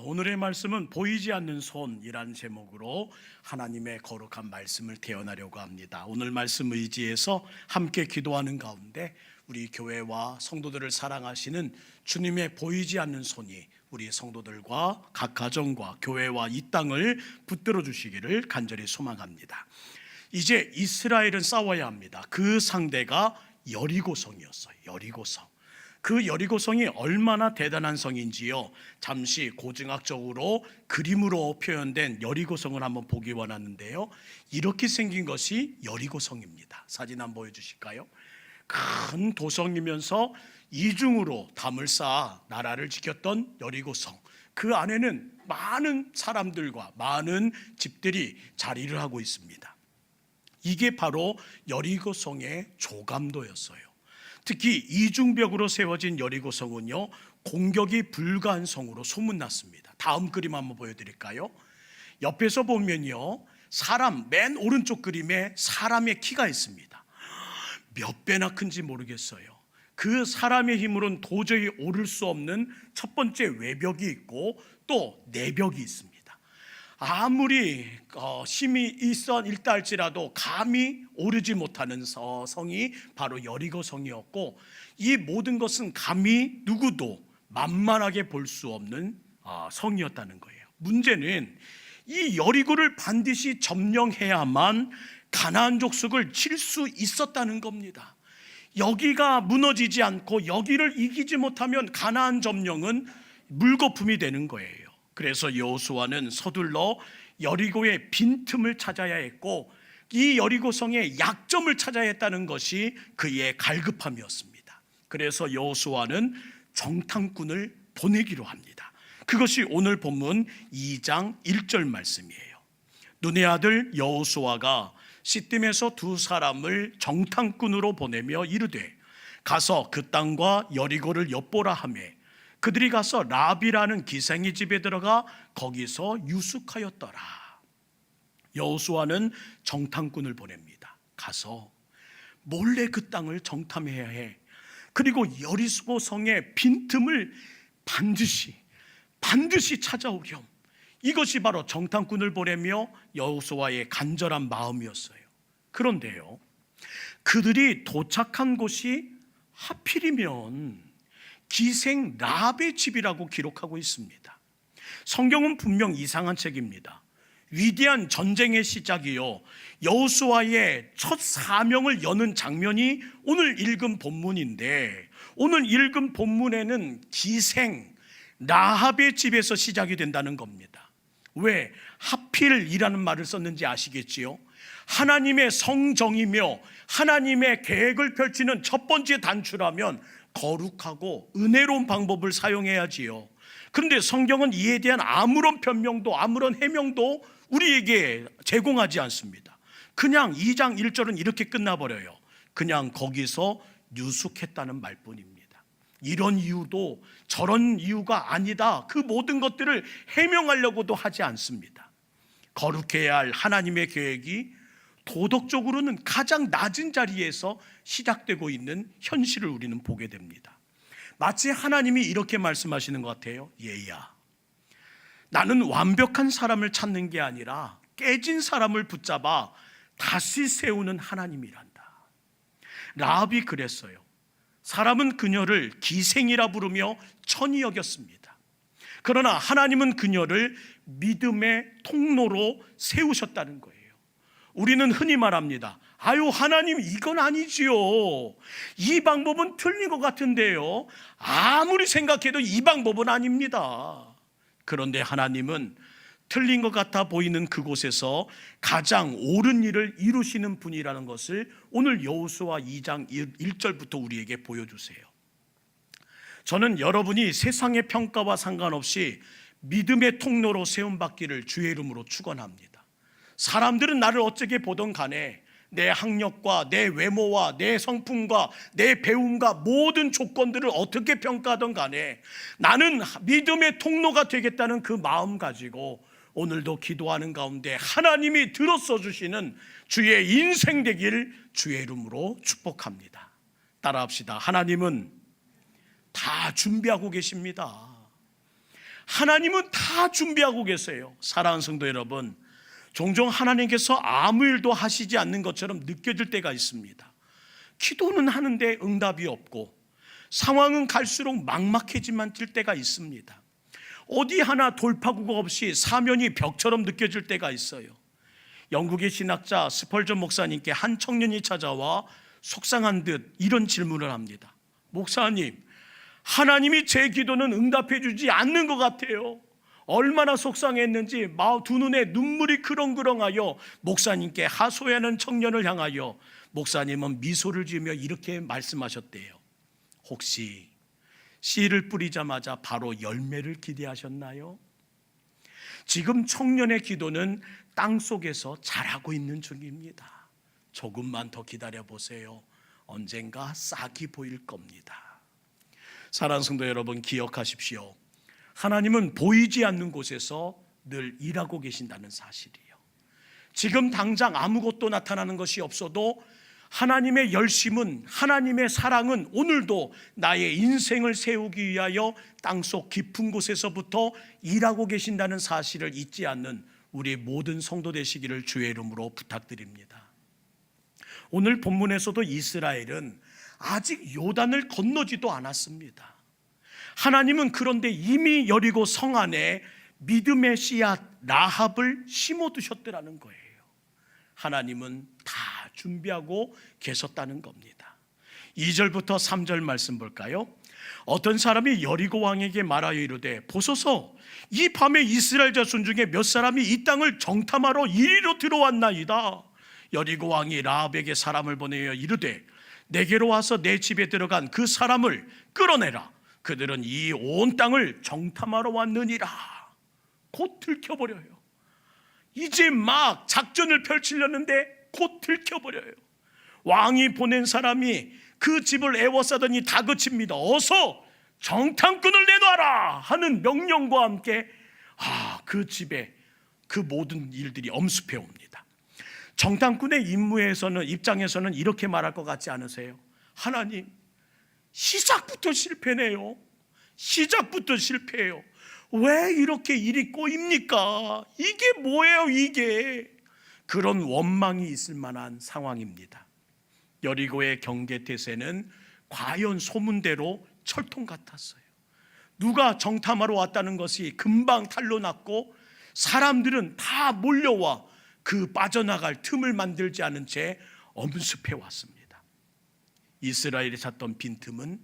오늘의 말씀은 보이지 않는 손이라는 제목으로 하나님의 거룩한 말씀을 태어나려고 합니다. 오늘 말씀 의지해서 함께 기도하는 가운데 우리 교회와 성도들을 사랑하시는 주님의 보이지 않는 손이 우리 성도들과 각 가정과 교회와 이 땅을 붙들어 주시기를 간절히 소망합니다. 이제 이스라엘은 싸워야 합니다. 그 상대가 여리고성이었어요. 여리고성. 그 여리고성이 얼마나 대단한 성인지요, 잠시 고증학적으로 그림으로 표현된 여리고성을 한번 보기 원하는데요, 이렇게 생긴 것이 여리고성입니다. 사진 한번 보여주실까요? 큰 도성이면서 이중으로 담을 쌓아 나라를 지켰던 여리고성, 그 안에는 많은 사람들과 많은 집들이 자리를 하고 있습니다. 이게 바로 여리고성의 조감도였어요. 특히 이중벽으로 세워진 여리고성은요, 공격이 불가한 성으로 소문났습니다. 다음 그림 한번 보여드릴까요? 옆에서 보면요, 맨 오른쪽 그림에 사람의 키가 있습니다. 몇 배나 큰지 모르겠어요. 그 사람의 힘으로는 도저히 오를 수 없는 첫 번째 외벽이 있고 또 내벽이 있습니다. 아무리 힘이 있다 할지라도 감히 오르지 못하는 성이 바로 여리고성이었고, 이 모든 것은 감히 누구도 만만하게 볼 수 없는 성이었다는 거예요. 문제는 이 여리고를 반드시 점령해야만 가나안 족속을 칠 수 있었다는 겁니다. 여기가 무너지지 않고 여기를 이기지 못하면 가나안 점령은 물거품이 되는 거예요. 그래서 여호수아는 서둘러 여리고의 빈틈을 찾아야 했고, 이 여리고성의 약점을 찾아야 했다는 것이 그의 갈급함이었습니다. 그래서 여호수아는 정탐꾼을 보내기로 합니다. 그것이 오늘 본문 2장 1절 말씀이에요. 눈의 아들 여호수아가 시딤에서 두 사람을 정탐꾼으로 보내며 이르되, 가서 그 땅과 여리고를 엿보라 하며, 그들이 가서 라비라는 기생의 집에 들어가 거기서 유숙하였더라. 여호수아는 정탐꾼을 보냅니다. 가서 몰래 그 땅을 정탐해야 해. 그리고 여리고성의 빈틈을 반드시 찾아오렴. 이것이 바로 정탐꾼을 보내며 여호수아의 간절한 마음이었어요. 그런데요, 그들이 도착한 곳이 하필이면 기생 라합의 집이라고 기록하고 있습니다. 성경은 분명 이상한 책입니다. 위대한 전쟁의 시작이요, 여호수아의 첫 사명을 여는 장면이 오늘 읽은 본문인데, 오늘 읽은 본문에는 기생 라합의 집에서 시작이 된다는 겁니다. 왜 하필이라는 말을 썼는지 아시겠지요? 하나님의 성정이며 하나님의 계획을 펼치는 첫 번째 단추라면 거룩하고 은혜로운 방법을 사용해야지요. 그런데 성경은 이에 대한 아무런 변명도 아무런 해명도 우리에게 제공하지 않습니다. 그냥 2장 1절은 이렇게 끝나버려요. 그냥 거기서 유숙했다는 말뿐입니다. 이런 이유도 저런 이유가 아니다, 그 모든 것들을 해명하려고도 하지 않습니다. 거룩해야 할 하나님의 계획이 도덕적으로는 가장 낮은 자리에서 시작되고 있는 현실을 우리는 보게 됩니다. 마치 하나님이 이렇게 말씀하시는 것 같아요. 얘야, 나는 완벽한 사람을 찾는 게 아니라 깨진 사람을 붙잡아 다시 세우는 하나님이란다. 라합이 그랬어요. 사람은 그녀를 기생이라 부르며 천히 여겼습니다. 그러나 하나님은 그녀를 믿음의 통로로 세우셨다는 거예요. 우리는 흔히 말합니다. 아유, 하나님, 이건 아니지요. 이 방법은 틀린 것 같은데요. 아무리 생각해도 이 방법은 아닙니다. 그런데 하나님은 틀린 것 같아 보이는 그곳에서 가장 옳은 일을 이루시는 분이라는 것을 오늘 여호수아 2장 1절부터 우리에게 보여주세요. 저는 여러분이 세상의 평가와 상관없이 믿음의 통로로 세움받기를 주의 이름으로 축원합니다. 사람들은 나를 어떻게 보던 간에 내 학력과 내 외모와 내 성품과 내 배움과 모든 조건들을 어떻게 평가하던 간에 나는 믿음의 통로가 되겠다는 그 마음 가지고 오늘도 기도하는 가운데 하나님이 들어서 주시는 주의 인생 되길 주의 이름으로 축복합니다. 따라합시다. 하나님은 다 준비하고 계십니다. 하나님은 다 준비하고 계세요. 사랑하는 성도 여러분, 종종 하나님께서 아무 일도 하시지 않는 것처럼 느껴질 때가 있습니다. 기도는 하는데 응답이 없고 상황은 갈수록 막막해지만 질 때가 있습니다. 어디 하나 돌파구가 없이 사면이 벽처럼 느껴질 때가 있어요. 영국의 신학자 스펄전 목사님께 한 청년이 찾아와 속상한 듯 이런 질문을 합니다. 목사님, 하나님이 제 기도는 응답해 주지 않는 것 같아요. 얼마나 속상했는지 두 눈에 눈물이 그렁그렁하여 목사님께 하소연하는 청년을 향하여 목사님은 미소를 지으며 이렇게 말씀하셨대요. 혹시 씨를 뿌리자마자 바로 열매를 기대하셨나요? 지금 청년의 기도는 땅속에서 자라고 있는 중입니다. 조금만 더 기다려 보세요. 언젠가 싹이 보일 겁니다. 사랑하는 성도 여러분, 기억하십시오. 하나님은 보이지 않는 곳에서 늘 일하고 계신다는 사실이에요. 지금 당장 아무것도 나타나는 것이 없어도 하나님의 열심은, 하나님의 사랑은 오늘도 나의 인생을 세우기 위하여 땅속 깊은 곳에서부터 일하고 계신다는 사실을 잊지 않는 우리 모든 성도 되시기를 주의 이름으로 부탁드립니다. 오늘 본문에서도 이스라엘은 아직 요단을 건너지도 않았습니다. 하나님은 그런데 이미 여리고 성 안에 믿음의 씨앗 라합을 심어두셨더라는 거예요. 하나님은 다 준비하고 계셨다는 겁니다. 2절부터 3절 말씀 볼까요? 어떤 사람이 여리고 왕에게 말하여 이르되 보소서, 이 밤에 이스라엘 자손 중에 몇 사람이 이 땅을 정탐하러 이리로 들어왔나이다. 여리고 왕이 라합에게 사람을 보내어 이르되 내게로 와서 내 집에 들어간 그 사람을 끌어내라. 그들은 이 온 땅을 정탐하러 왔느니라. 곧 들켜버려요. 이제 막 작전을 펼치려는데 곧 들켜버려요. 왕이 보낸 사람이 그 집을 애워싸더니 다그칩니다. 어서 정탐꾼을 내놔라 하는 명령과 함께 그 집에 그 모든 일들이 엄습해 옵니다. 정탐꾼의 입장에서는 이렇게 말할 것 같지 않으세요? 하나님, 시작부터 실패네요. 시작부터 실패해요. 왜 이렇게 일이 꼬입니까? 이게 뭐예요, 이게? 그런 원망이 있을 만한 상황입니다. 여리고의 경계태세는 과연 소문대로 철통 같았어요. 누가 정탐하러 왔다는 것이 금방 탄로 났고 사람들은 다 몰려와 그 빠져나갈 틈을 만들지 않은 채 엄습해 왔습니다. 이스라엘이 찾던 빈틈은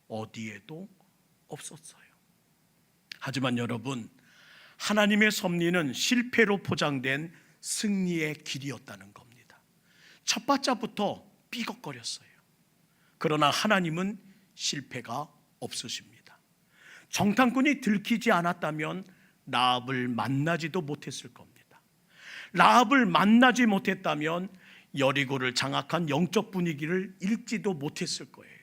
어디에도 없었어요. 하지만 여러분, 하나님의 섭리는 실패로 포장된 승리의 길이었다는 겁니다. 첫 발자부터 삐걱거렸어요. 그러나 하나님은 실패가 없으십니다. 정탐꾼이 들키지 않았다면 라합을 만나지도 못했을 겁니다. 라합을 만나지 못했다면 여리고를 장악한 영적 분위기를 읽지도 못했을 거예요.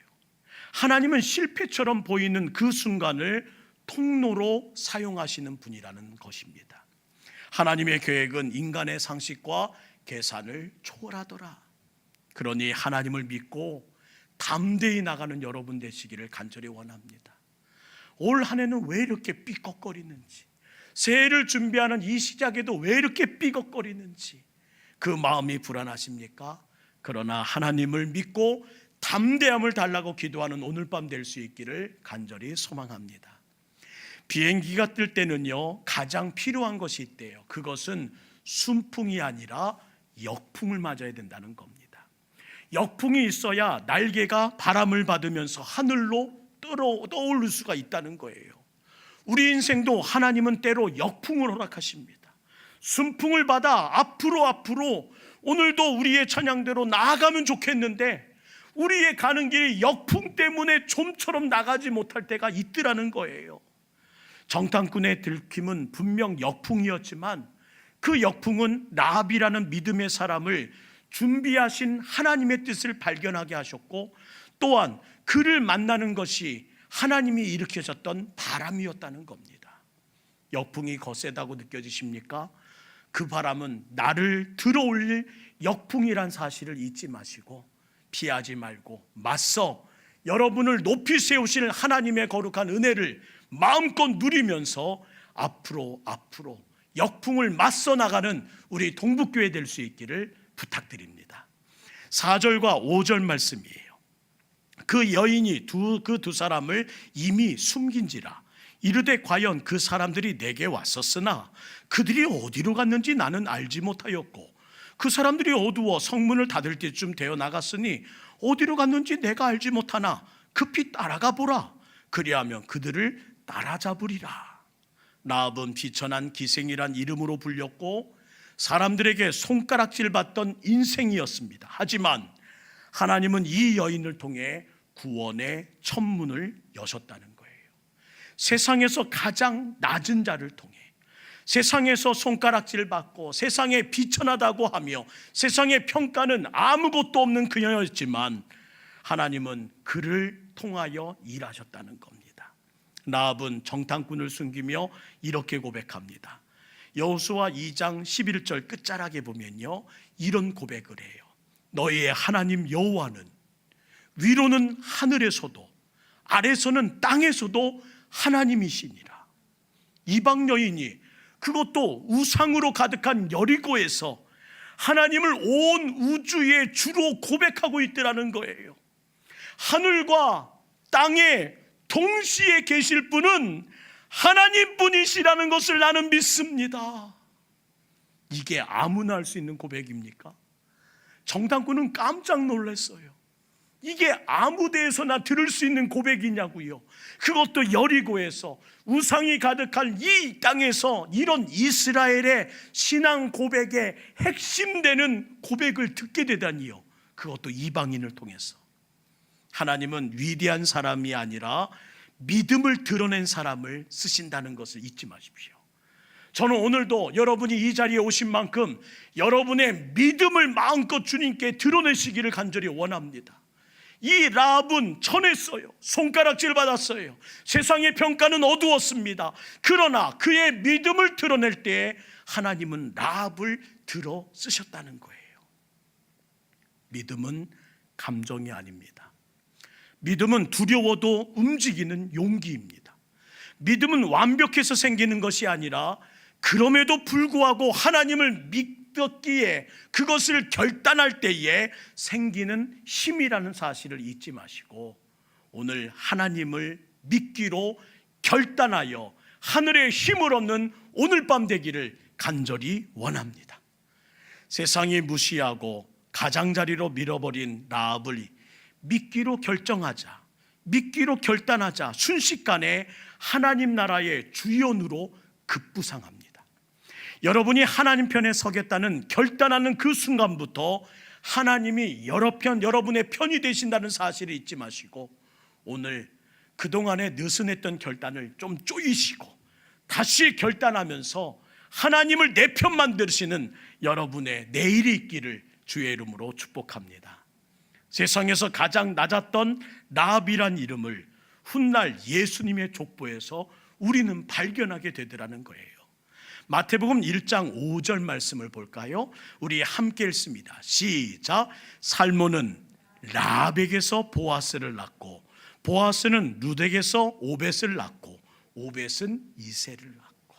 하나님은 실패처럼 보이는 그 순간을 통로로 사용하시는 분이라는 것입니다. 하나님의 계획은 인간의 상식과 계산을 초월하더라. 그러니 하나님을 믿고 담대히 나가는 여러분 되시기를 간절히 원합니다. 올 한 해는 왜 이렇게 삐걱거리는지, 새해를 준비하는 이 시작에도 왜 이렇게 삐걱거리는지 그 마음이 불안하십니까? 그러나 하나님을 믿고 담대함을 달라고 기도하는 오늘 밤 될 수 있기를 간절히 소망합니다. 비행기가 뜰 때는요, 가장 필요한 것이 있대요. 그것은 순풍이 아니라 역풍을 맞아야 된다는 겁니다. 역풍이 있어야 날개가 바람을 받으면서 하늘로 떠오를 수가 있다는 거예요. 우리 인생도 하나님은 때로 역풍을 허락하십니다. 순풍을 받아 앞으로 오늘도 우리의 찬양대로 나아가면 좋겠는데 우리의 가는 길이 역풍 때문에 좀처럼 나가지 못할 때가 있더라는 거예요. 정탐꾼의 들킴은 분명 역풍이었지만 그 역풍은 라합이라는 믿음의 사람을 준비하신 하나님의 뜻을 발견하게 하셨고 또한 그를 만나는 것이 하나님이 일으켜졌던 바람이었다는 겁니다. 역풍이 거세다고 느껴지십니까? 그 바람은 나를 들어올릴 역풍이란 사실을 잊지 마시고 피하지 말고 맞서 여러분을 높이 세우실 하나님의 거룩한 은혜를 마음껏 누리면서 앞으로 역풍을 맞서 나가는 우리 동북교회 될 수 있기를 부탁드립니다. 4절과 5절 말씀이에요. 그 여인이 그 두 사람을 이미 숨긴지라 이르되 과연 그 사람들이 내게 왔었으나 그들이 어디로 갔는지 나는 알지 못하였고 그 사람들이 어두워 성문을 닫을 때쯤 되어 나갔으니 어디로 갔는지 내가 알지 못하나 급히 따라가 보라. 그리하면 그들을 따라잡으리라. 라합은 비천한 기생이란 이름으로 불렸고 사람들에게 손가락질 받던 인생이었습니다. 하지만 하나님은 이 여인을 통해 구원의 천문을 여셨다는 거예요. 세상에서 가장 낮은 자를 통해 세상에서 손가락질 받고 세상에 비천하다고 하며 세상의 평가는 아무것도 없는 그녀였지만 하나님은 그를 통하여 일하셨다는 겁니다. 라합은 정탐꾼을 숨기며 이렇게 고백합니다. 여호수아 2장 11절 끝자락에 보면요, 이런 고백을 해요. 너희의 하나님 여호와는 위로는 하늘에서도 아래서는 땅에서도 하나님이시니라. 이방 여인이 그것도 우상으로 가득한 여리고에서 하나님을 온 우주의 주로 고백하고 있더라는 거예요. 하늘과 땅에 동시에 계실 분은 하나님뿐이시라는 것을 나는 믿습니다. 이게 아무나 할 수 있는 고백입니까? 정탐꾼은 깜짝 놀랐어요. 이게 아무 데에서나 들을 수 있는 고백이냐고요. 그것도 여리고에서 우상이 가득한 이 땅에서 이런 이스라엘의 신앙 고백의 핵심되는 고백을 듣게 되다니요. 그것도 이방인을 통해서. 하나님은 위대한 사람이 아니라 믿음을 드러낸 사람을 쓰신다는 것을 잊지 마십시오. 저는 오늘도 여러분이 이 자리에 오신 만큼 여러분의 믿음을 마음껏 주님께 드러내시기를 간절히 원합니다. 이 라합은 전했어요. 손가락질 받았어요. 세상의 평가는 어두웠습니다. 그러나 그의 믿음을 드러낼 때 하나님은 라합을 들어 쓰셨다는 거예요. 믿음은 감정이 아닙니다. 믿음은 두려워도 움직이는 용기입니다. 믿음은 완벽해서 생기는 것이 아니라 그럼에도 불구하고 하나님을 믿었기에 그것을 결단할 때에 생기는 힘이라는 사실을 잊지 마시고 오늘 하나님을 믿기로 결단하여 하늘의 힘을 얻는 오늘 밤 되기를 간절히 원합니다. 세상이 무시하고 가장자리로 밀어버린 라합을 믿기로 결정하자, 믿기로 결단하자 순식간에 하나님 나라의 주연으로 급부상합니다. 여러분이 하나님 편에 서겠다는 결단하는 그 순간부터 하나님이 여러분의 편이 되신다는 사실을 잊지 마시고 오늘 그동안에 느슨했던 결단을 좀 쪼이시고 다시 결단하면서 하나님을 내 편 만드시는 여러분의 내일이 있기를 주의 이름으로 축복합니다. 세상에서 가장 낮았던 라합이란 이름을 훗날 예수님의 족보에서 우리는 발견하게 되더라는 거예요. 마태복음 1장 5절 말씀을 볼까요? 우리 함께 읽습니다. 시작. 살몬은 라합에게서 보아스를 낳고 보아스는 룻에게서 오벳을 낳고 오벳은 이새를 낳고.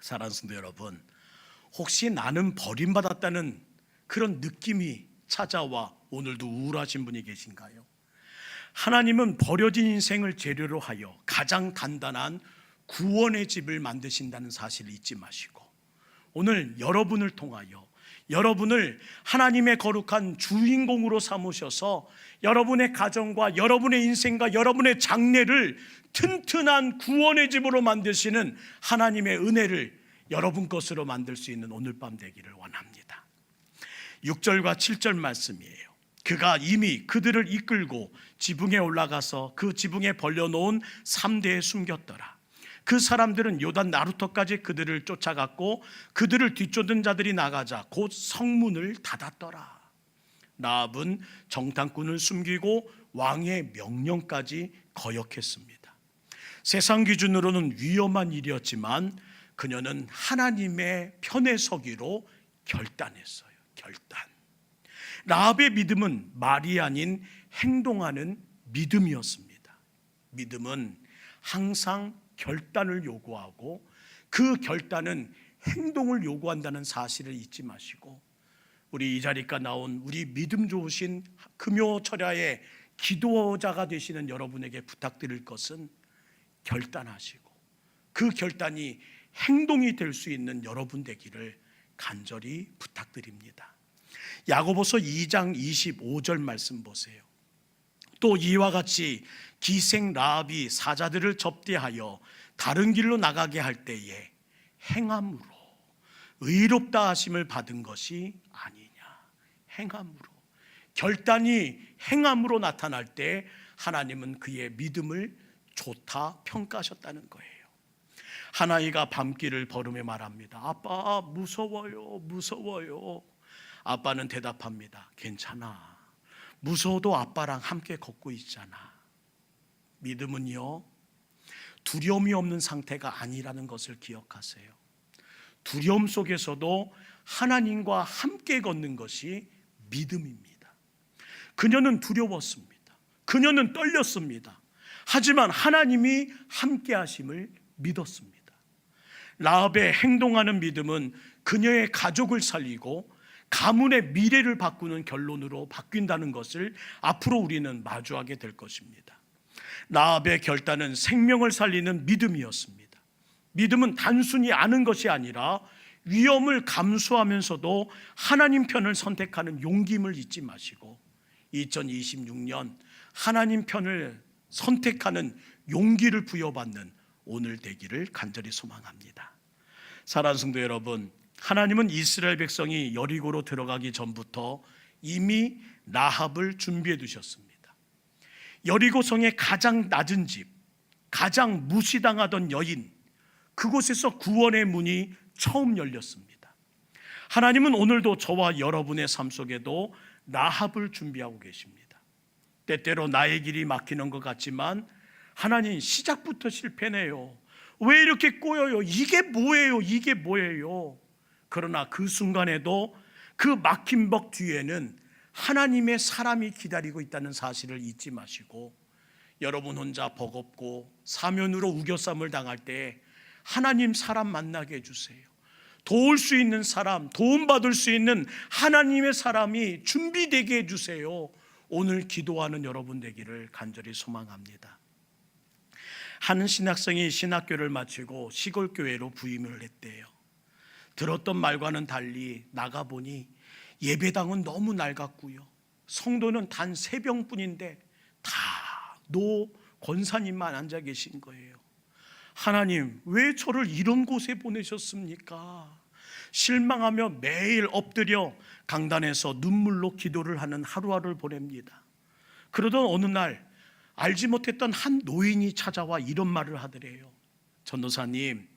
사랑하는 성도 여러분, 혹시 나는 버림받았다는 그런 느낌이 찾아와 오늘도 우울하신 분이 계신가요? 하나님은 버려진 인생을 재료로 하여 가장 단단한 구원의 집을 만드신다는 사실을 잊지 마시고 오늘 여러분을 통하여 여러분을 하나님의 거룩한 주인공으로 삼으셔서 여러분의 가정과 여러분의 인생과 여러분의 장래를 튼튼한 구원의 집으로 만드시는 하나님의 은혜를 여러분 것으로 만들 수 있는 오늘 밤 되기를 원합니다. 6절과 7절 말씀이에요. 그가 이미 그들을 이끌고 지붕에 올라가서 그 지붕에 벌려놓은 3대에 숨겼더라. 그 사람들은 요단 나루터까지 그들을 쫓아갔고 그들을 뒤쫓는 자들이 나가자 곧 성문을 닫았더라. 라합은 정탐꾼을 숨기고 왕의 명령까지 거역했습니다. 세상 기준으로는 위험한 일이었지만 그녀는 하나님의 편에 서기로 결단했어요. 결단. 라합의 믿음은 말이 아닌 행동하는 믿음이었습니다. 믿음은 항상 결단을 요구하고 그 결단은 행동을 요구한다는 사실을 잊지 마시고, 우리 이 자리가 나온 우리 믿음 좋으신 금요철야의 기도자가 되시는 여러분에게 부탁드릴 것은 결단하시고 그 결단이 행동이 될 수 있는 여러분 되기를 간절히 부탁드립니다. 야고보서 2장 25절 말씀 보세요. 또 이와 같이 기생 라합이 사자들을 접대하여 다른 길로 나가게 할 때에 행함으로 의롭다 하심을 받은 것이 아니냐. 행함으로, 결단이 행함으로 나타날 때 하나님은 그의 믿음을 좋다 평가하셨다는 거예요. 하나이가 밤길을 걸으며 말합니다. 아빠, 무서워요, 무서워요. 아빠는 대답합니다. 괜찮아, 무서워도 아빠랑 함께 걷고 있잖아. 믿음은요, 두려움이 없는 상태가 아니라는 것을 기억하세요. 두려움 속에서도 하나님과 함께 걷는 것이 믿음입니다. 그녀는 두려웠습니다. 그녀는 떨렸습니다. 하지만 하나님이 함께 하심을 믿었습니다. 라합의 행동하는 믿음은 그녀의 가족을 살리고 가문의 미래를 바꾸는 결론으로 바뀐다는 것을 앞으로 우리는 마주하게 될 것입니다. 라합의 결단은 생명을 살리는 믿음이었습니다. 믿음은 단순히 아는 것이 아니라 위험을 감수하면서도 하나님 편을 선택하는 용기임을 잊지 마시고, 2026년 하나님 편을 선택하는 용기를 부여받는 오늘 되기를 간절히 소망합니다. 사랑하는 성도 여러분, 하나님은 이스라엘 백성이 여리고로 들어가기 전부터 이미 라합을 준비해 두셨습니다. 여리고 성의 가장 낮은 집, 가장 무시당하던 여인, 그곳에서 구원의 문이 처음 열렸습니다. 하나님은 오늘도 저와 여러분의 삶 속에도 라합을 준비하고 계십니다. 때때로 나의 길이 막히는 것 같지만 하나님, 시작부터 실패네요. 왜 이렇게 꼬여요? 이게 뭐예요? 이게 뭐예요? 그러나 그 순간에도 그 막힌 벽 뒤에는 하나님의 사람이 기다리고 있다는 사실을 잊지 마시고, 여러분 혼자 버겁고 사면으로 우겨쌈을 당할 때 하나님 사람 만나게 해주세요. 도울 수 있는 사람, 도움받을 수 있는 하나님의 사람이 준비되게 해주세요. 오늘 기도하는 여러분 되기를 간절히 소망합니다. 한 신학생이 신학교를 마치고 시골 교회로 부임을 했대요. 들었던 말과는 달리 나가보니 예배당은 너무 낡았고요, 성도는 단 3명뿐인데 다 노 권사님만 앉아 계신 거예요. 하나님, 왜 저를 이런 곳에 보내셨습니까? 실망하며 매일 엎드려 강단에서 눈물로 기도를 하는 하루하루를 보냅니다. 그러던 어느 날 알지 못했던 한 노인이 찾아와 이런 말을 하더래요. 전도사님,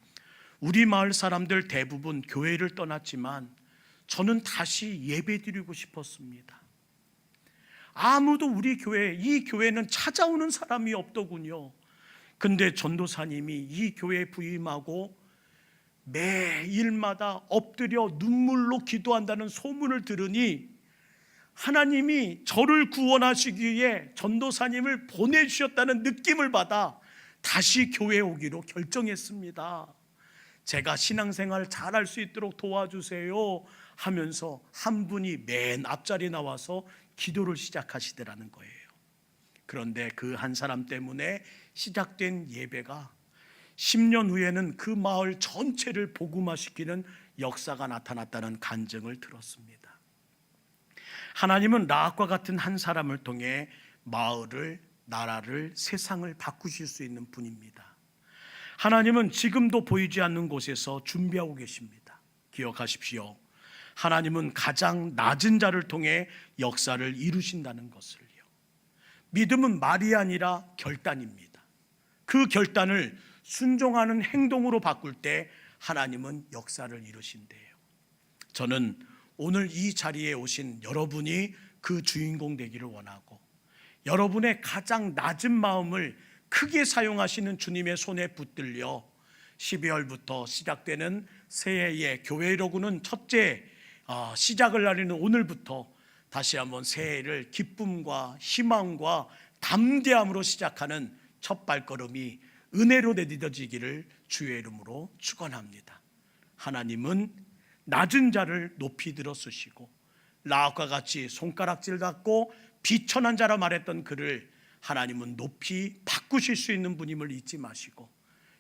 우리 마을 사람들 대부분 교회를 떠났지만 저는 다시 예배드리고 싶었습니다. 아무도 우리 교회, 이 교회는 찾아오는 사람이 없더군요. 근데 전도사님이 이 교회에 부임하고 매일마다 엎드려 눈물로 기도한다는 소문을 들으니 하나님이 저를 구원하시기 위해 전도사님을 보내주셨다는 느낌을 받아 다시 교회에 오기로 결정했습니다. 제가 신앙생활 잘할 수 있도록 도와주세요 하면서 한 분이 맨 앞자리에 나와서 기도를 시작하시더라는 거예요. 그런데 그 한 사람 때문에 시작된 예배가 10년 후에는 그 마을 전체를 복음화시키는 역사가 나타났다는 간증을 들었습니다. 하나님은 라합과 같은 한 사람을 통해 마을을, 나라를, 세상을 바꾸실 수 있는 분입니다. 하나님은 지금도 보이지 않는 곳에서 준비하고 계십니다. 기억하십시오. 하나님은 가장 낮은 자를 통해 역사를 이루신다는 것을요. 믿음은 말이 아니라 결단입니다. 그 결단을 순종하는 행동으로 바꿀 때 하나님은 역사를 이루신대요. 저는 오늘 이 자리에 오신 여러분이 그 주인공 되기를 원하고, 여러분의 가장 낮은 마음을 크게 사용하시는 주님의 손에 붙들려 12월부터 시작되는 새해의 교회로구는 첫째 시작을 날리는 오늘부터 다시 한번 새해를 기쁨과 희망과 담대함으로 시작하는 첫 발걸음이 은혜로 내딛어지기를 주의 이름으로 축원합니다. 하나님은 낮은 자를 높이 들어 쓰시고 라합과 같이 손가락질 같고 비천한 자라 말했던 그를 하나님은 높이 바꾸실 수 있는 분임을 잊지 마시고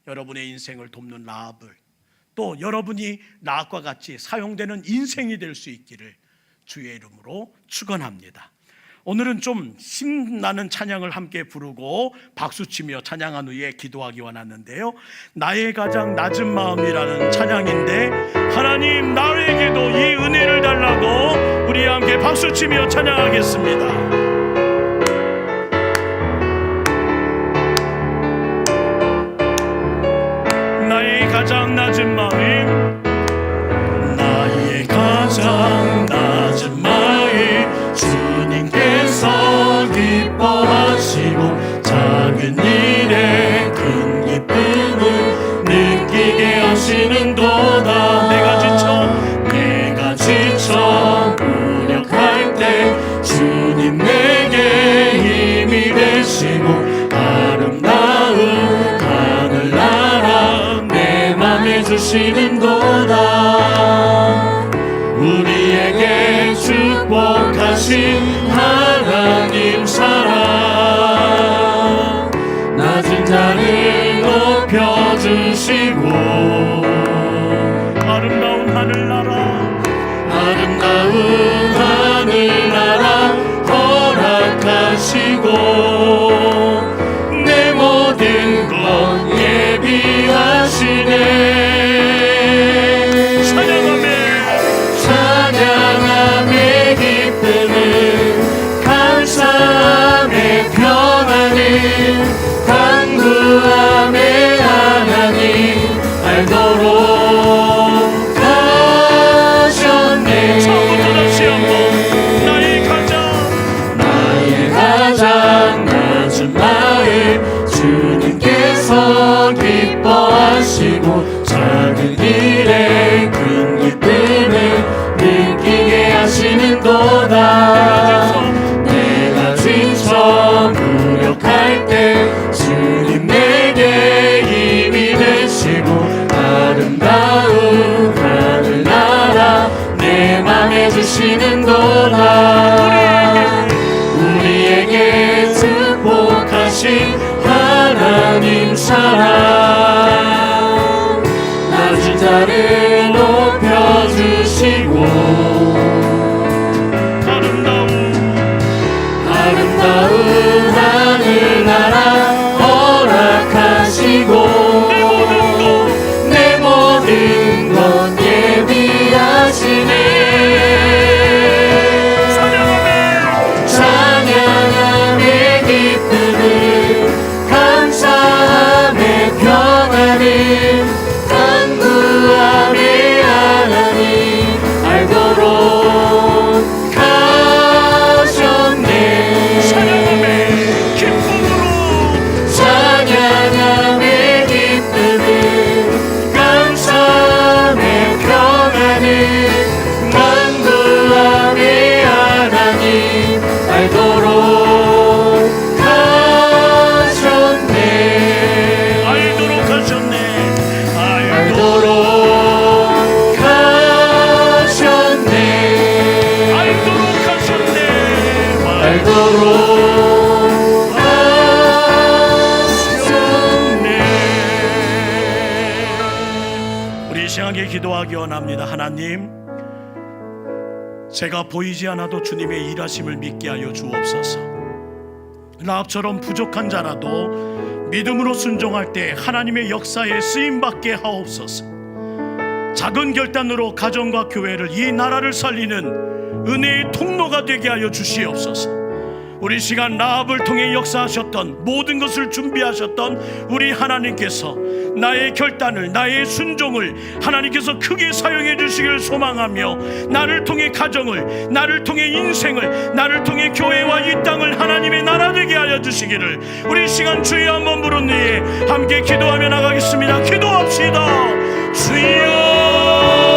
여러분의 인생을 돕는 라합을, 또 여러분이 라합과 같이 사용되는 인생이 될 수 있기를 주의 이름으로 축원합니다. 오늘은 좀 신나는 찬양을 함께 부르고 박수치며 찬양한 후에 기도하기 원하는데요, 나의 가장 낮은 마음이라는 찬양인데, 하나님 나에게도 이 은혜를 달라고 우리 함께 박수치며 찬양하겠습니다. 나의 가장 낮은 마음, 나의 가장 낮은 마음, 주님께서 기뻐하시고 작은 일에 큰 기쁨을 느끼게 하시는도다. 내가 지쳐 무력할 때 주님 내게 힘이 되시고 아름다운 하늘나라 내 맘에 주시는도다. 우리에게 축복하신 하나님 사랑, 낮은 자를 높여주시고 아름다운 하늘나라 허락하시고 내 모든 것 예비하시네. 찬양함의 기쁨을, 감사함의 평안을, 간구함의 하나님 알도록 하셨네. 처음부터 다시 한번 나의 가장 낮은 마음, 주님께서 기뻐하시고 작은 일에 큰 기쁨을 느끼게 하시는도다. 내가 지쳐 무력할 때 주님 내게 힘이 되시고 아름다운 하늘나라 내 맘에 주시는도다. 우리에게 축복하신 하나님 사랑, 낮은 자를 높여주시고 아름다운 하늘나라 허락하시고 내 모든 것 예비하시네. 찬양함의 기쁨을, 감사함의 평안을, 간구함의 하나님 알도록 하셨네. 찬양함의 기쁨을, 감사함의 평안을, 간구함의 하나님 알도록 하셨네. 알도록 하셨네. 우리 시간에 기도하기 원합니다. 하나님, 제가 보이지 않아도 주님의 일하심을 믿게 하여 주옵소서. 라합처럼 부족한 자라도 믿음으로 순종할 때 하나님의 역사에 쓰임받게 하옵소서. 작은 결단으로 가정과 교회를, 이 나라를 살리는 은혜의 통로가 되게 하여 주시옵소서. 우리 시간 라합을 통해 역사하셨던, 모든 것을 준비하셨던 우리 하나님께서 나의 결단을, 나의 순종을 하나님께서 크게 사용해 주시기를 소망하며, 나를 통해 가정을, 나를 통해 인생을, 나를 통해 교회와 이 땅을 하나님의 나라 되게 하여 주시기를 우리 시간 주여 한번 부른 후에 함께 기도하며 나가겠습니다. 기도합시다. 주여